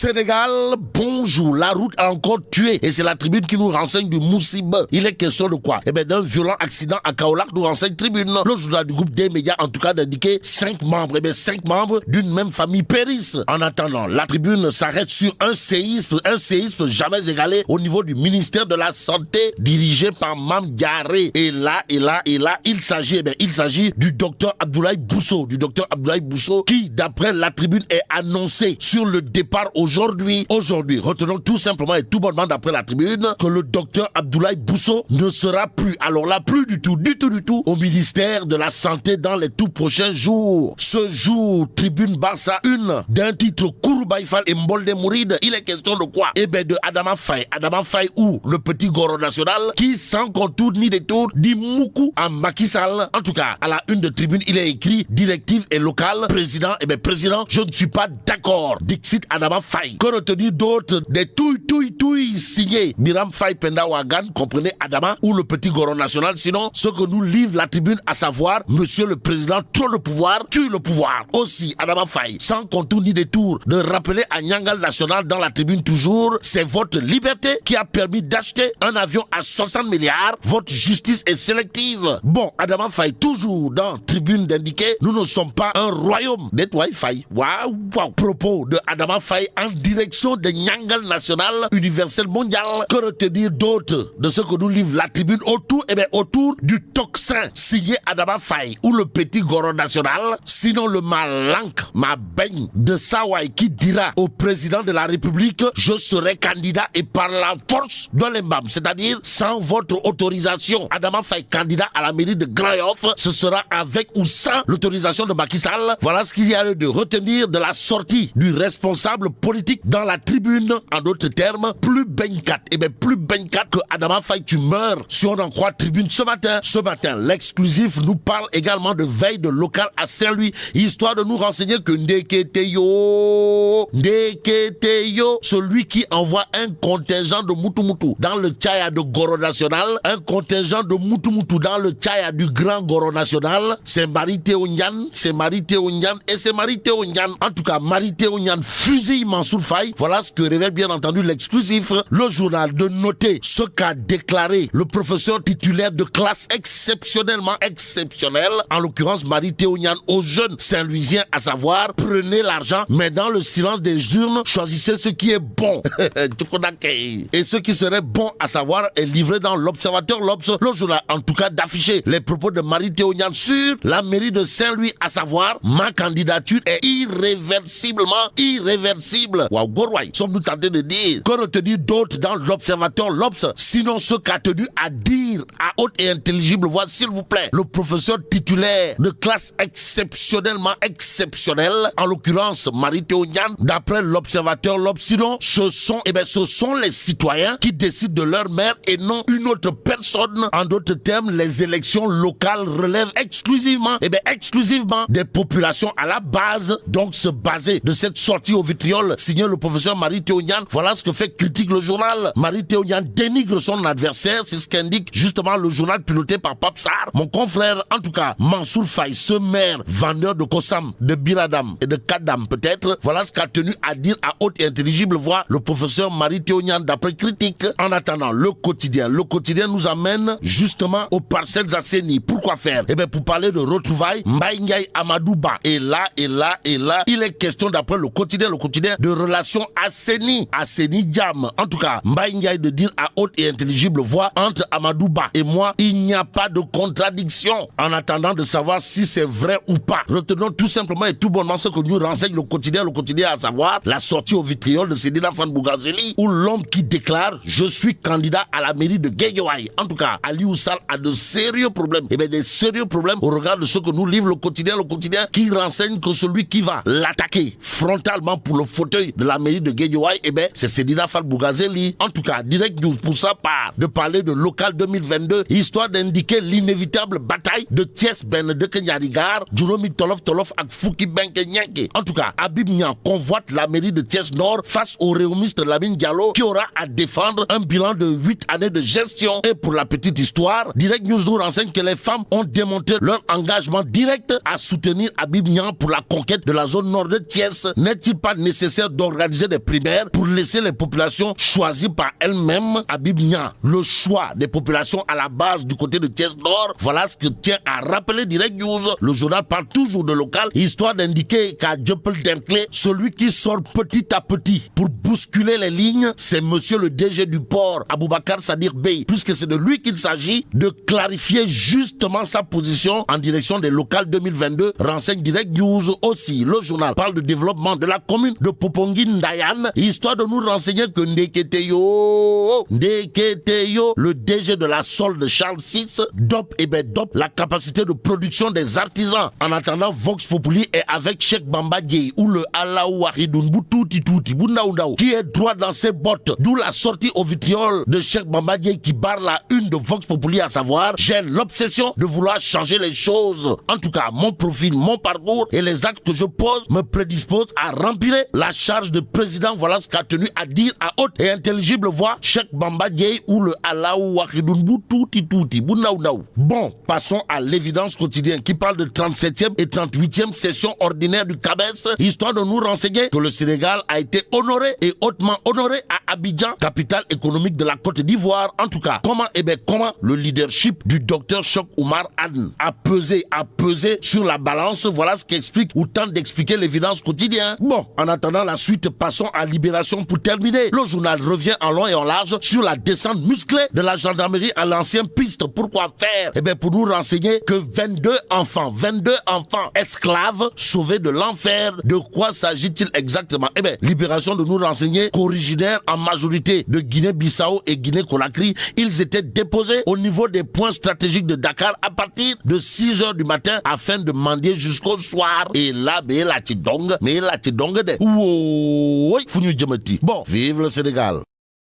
Sénégal, bonjour. La route a encore tué. Et c'est la tribune qui nous renseigne du Moussib. Il est question de quoi? Eh bien, d'un violent accident à Kaolack, nous renseigne Tribune. Le journal du groupe des médias, en tout cas, d'indiquer 5 membres. Eh bien, 5 membres d'une même famille périssent. En attendant, la tribune s'arrête sur un séisme jamais égalé au niveau du ministère de la Santé, dirigé par Mame Diarra. Et là, il s'agit du docteur Abdoulaye Bousso. Qui, d'après la tribune, est annoncé sur le départ aujourd'hui. Retenons tout simplement et tout bonnement d'après la tribune que le docteur Abdoulaye Bousso ne sera plus, alors là, plus du tout, au ministère de la Santé dans les tout prochains jours. Ce jour, tribune Barça 1 d'un titre Kouroubaïfal et Mbolde Mouride. Il est question de quoi? Eh bien, de Adama Faye ou le petit Goro national qui, sans contour ni détour, dit moukou à Macky Sall. En tout cas, à la une de tribune, il est écrit directive et locale. Président, je ne suis pas d'accord. Dixit Adama Faye. Que retenir d'autres des touilles signés Biram Faye Penda Wagan, comprenez Adama ou le petit Goro national. Sinon, ce que nous livre la tribune, à savoir, monsieur le président, trop le pouvoir, tue le pouvoir. Aussi, Adama Faye, sans contour ni détour, de rappeler à Nyangal National dans la tribune toujours, c'est votre liberté qui a permis d'acheter un avion à 60 milliards. Votre justice est sélective. Bon, Adama Faye, toujours dans tribune d'indiquer, nous ne sommes pas un royaume. Nettoie Faye. Waouh. Propos de Adama Faye en direction de Nyangal National universel mondial. Que retenir d'autre de ce que nous livre la tribune autour du toxin signé Adama Faye ou le petit Goro national. Sinon le malank, ma baigne de Sawai qui dira au président de la République, je serai candidat et par la force de l'embam, c'est-à-dire sans votre autorisation. Adama Faye candidat à la mairie de Grand Yoff, ce sera avec ou sans l'autorisation de Macky Sall. Voilà ce qu'il y a de retenir de la sortie du responsable politique dans la tribune. En d'autres termes, plus baigncat. Eh bien, plus baigncat que Adama Faye, tu meurs. Si on en croit tribune ce matin, l'exclusif nous parle également de veille de local à Saint-Louis, histoire de nous renseigner que Ndeketeyo, celui qui envoie un contingent de Moutoumoutou dans le Tchaya de Goro National, un contingent de Moutoumoutou dans le Tchaya du Grand Goro National, c'est Marie Théonian, et c'est Marie Théonian. En tout cas, Marie Théonian fusille Mansour Faye. Voilà ce que révèle bien entendu l'exclusif. Le journal de noter ce qu'a déclaré le professeur titulaire de classe exceptionnellement exceptionnelle, en l'occurrence Marie Théonian aux jeunes Saint-Louisiens, à savoir, prenez l'argent, mais dans le silence des urnes, choisissez ce qui est bon. Et ce qui serait bon à savoir est livré dans l'Observateur, le journal en tout cas d'afficher les propos de Marie Théonian sur la mairie de Saint-Louis, à savoir, ma candidature est irréversible. Waouh, Gorouaï, sommes-nous tentés de dire. Que retenir d'autres dans l'Observateur, sinon ce qu'a tenu à dire à haute et intelligible voix, s'il vous plaît, le professeur titulaire de classe exceptionnellement exceptionnelle, en l'occurrence Marie Théonian, d'après l'Observateur, sinon ce sont les citoyens qui décident de leur maire et non une autre personne. En d'autres termes, les élections locales relèvent exclusivement des populations à la base. Donc se baser de cette sortie au vitriol signé le professeur Marie Théonian, voilà ce que fait critique le journal. Marie Théonian dénigre son adversaire, c'est ce qu'indique justement le journal piloté par Pape Sarr. Mon confrère, en tout cas, Mansour Faye, ce maire vendeur de Kossam, de Biradam et de Kadam peut-être, voilà ce qu'a tenu à dire à haute et intelligible voix le professeur Marie Théonian d'après critique. En attendant, le quotidien nous amène justement aux parcelles Asseni. Pourquoi faire? Eh bien, pour parler de retrouvailles, Mbaye Ndiaye Amadouba. Et là, il est question d'après le quotidien de relations Asseni Diam. En tout cas, Mbaye Ndiaye de dire à haute et intelligible voix, entre Amadouba et moi, il n'y a pas de contradiction. En attendant de savoir si c'est vrai ou pas, retenons tout simplement et tout bonnement ce que nous renseigne le quotidien, à savoir la sortie au vitriol de Sedina Fan Bougazeli, où l'homme qui déclare « Je suis candidat à la mairie de Guédiawaye ». En tout cas, Aliou Sall a de sérieux problèmes. Eh bien, des sérieux problèmes au regard de ce que nous livre le quotidien qui renseigne que celui qui va l'attaquer frontalement pour le fauteuil de la mairie de Guédiawaye, eh bien, c'est Sedina Fall Bougazeli. En tout cas, Direct News pour sa part de parler de local 2022, histoire d'indiquer l'inévitable bataille de Thiès Ben de Kenyarigar, Juromi Tolof ak Fouki Benke Nyanke. En tout cas, Habib Niang convoite convoite la mairie de Thiès-Nord face au réumiste Lamine Diallo qui aura à défendre un bilan de 8 années de gestion. Et pour la petite histoire, Direct News nous renseigne que les femmes ont démontré leur engagement direct à soutenir Habib Niang pour la conquête de la zone nord de Thiès. N'est-il pas nécessaire d'organiser des primaires pour laisser les populations choisir par elles-mêmes Habib Niang? Le choix des populations à la base du côté de Thiès-Nord, voilà ce que tient à rappeler Direct News. Le journal parle toujours de local, histoire d'indiquer qu'à Dieuppeul Derklé, celui qui sort petit à petit pour bousculer les lignes, c'est monsieur le DG du port, Aboubacar Sadir Bey, puisque c'est de lui qu'il s'agit de clarifier justement sa position en direction des locales 2022, renseigne Direct News. Aussi, le journal parle de développement de la commune de Poponguine-Ndayan, histoire de nous renseigner que Ndeketeyo, le DG de la solde Charles VI, dope la capacité de production des artisans. En attendant, Vox Populi est avec Cheikh Bamba Dièye ou le Allahou Wahidoun Boutouti Bundaoundaou qui est droit dans ses bottes, d'où la sortie au vitriol de Cheikh Bamba Dièye qui barre la une de Vox Populi, à savoir: j'ai l'obsession de vouloir changer les choses. En tout cas, mon profil, mon parcours et les actes que je pose me prédisposent à remplir la charge de président. Voilà ce qu'a tenu à dire à haute et intelligible voix Cheikh Bamba Dièye ou le Allahou Wahidoun Boutouti Bundaoundaou. Bon, passons à l'évidence quotidienne qui parle de 37e et 38e session ordinaire du CABES, histoire de nous renseigner que le Sénégal a été honoré et hautement honoré à Abidjan, capitale économique de la Côte d'Ivoire. En tout cas, comment le leadership du docteur Cheikh Oumar Anne a pesé sur la balance. Voilà ce qu'explique ou tente d'expliquer l'évidence quotidienne. Bon, en attendant la suite, passons à Libération pour terminer. Le journal revient en long et en large sur la descente musclée de la gendarmerie à l'ancienne piste. Pourquoi faire? Pour nous renseigner que 22 enfants esclaves sauvés de l'enfer. De quoi s'agit-il exactement? Libération de nous renseigner qu'originaires en majorité de Guinée-Bissau et Guinée-Conakry, ils étaient déposés au niveau des points stratégiques de Dakar à partir de 6h du matin afin de mendier jusqu'au soir. Et là, bon, vive le Sénégal.